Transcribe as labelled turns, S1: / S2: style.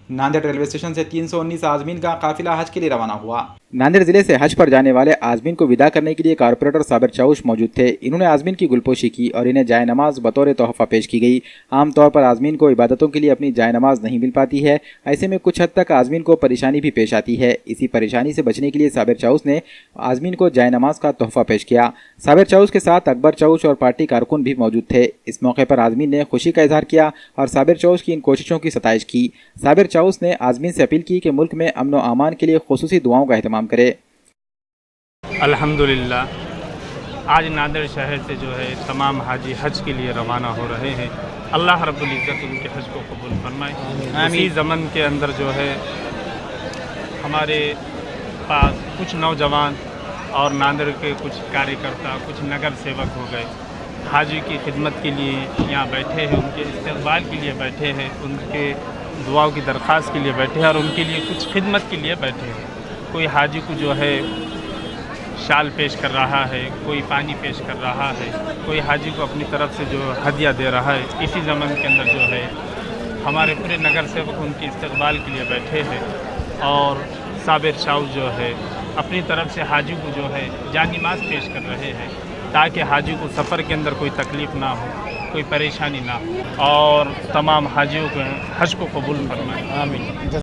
S1: Nanded railway station से 319 आज़मीन का काफिला हज के लिए रवाना हुआ। नांदेड़ जिले से हज पर जाने वाले आज़मीन को विदा करने के लिए कारपोरेटर साबिर चाउश मौजूद थे। इन्होंने आज़मीन की गुलपोशी की और इन्हें जाए नमाज बतौर तोहफा पेश की गई। आमतौर पर आज़मीन को इबादतों के लिए अपनी जाए नमाज नहीं मिल पाती है। ऐसे में कुछ हद तक आज़मीन को परेशानी भी पेश आती है। इसी परेशानी से बचने के लिए साबिर चाउश ने आज़मीन को जाए नमाज का तोहफा पेश किया। साबिर चाउश के साथ अकबर चाउश और पार्टी कारकुन भी मौजूद थे। इस मौके पर आज़मीन ने खुशी का इजहार किया और साबिर चाउश की इन कोशिशों की सताइश की। साबिर चाउश ने आज़मीन से अपील की कि मुल्क में अमन व अमान के लिए खुसूसी दुआओं का एहतमाम करे।
S2: अल्हम्दुलिल्लाह आज नांदेड़ शहर से जो है तमाम हाजी हज के लिए रवाना हो रहे हैं। अल्लाह रब्बुल इज़्ज़त उनके हज को कबूल फरमाए। इसी ज़मन के अंदर जो है हमारे पास कुछ नौजवान और नांदेड़ के कुछ कार्यकर्ता, कुछ नगर सेवक हो गए, हाजी की खिदमत के लिए यहाँ बैठे हैं, उनके इस्तक़बाल के लिए बैठे हैं, उनके दुआओं की दरख्वास्त के लिए बैठे हैं और उनके लिए कुछ खिदमत के लिए बैठे हैं। कोई हाजी को जो है शाल पेश कर रहा है, कोई पानी पेश कर रहा है, कोई हाजी को अपनी तरफ से जो हदिया दे रहा है। इसी ज़मन के अंदर जो है हमारे पूरे नगर सेवक उनके इस्तक़बाल के लिए बैठे हैं और साबिर चाउश जो है अपनी तरफ से हाजी को जो है जानिमाज़ पेश कर रहे हैं ताकि हाजी को सफ़र के अंदर कोई तकलीफ़ ना हो, कोई परेशानी ना हो और तमाम हाजियों को हज को कबूल फरमाएं। आमीन।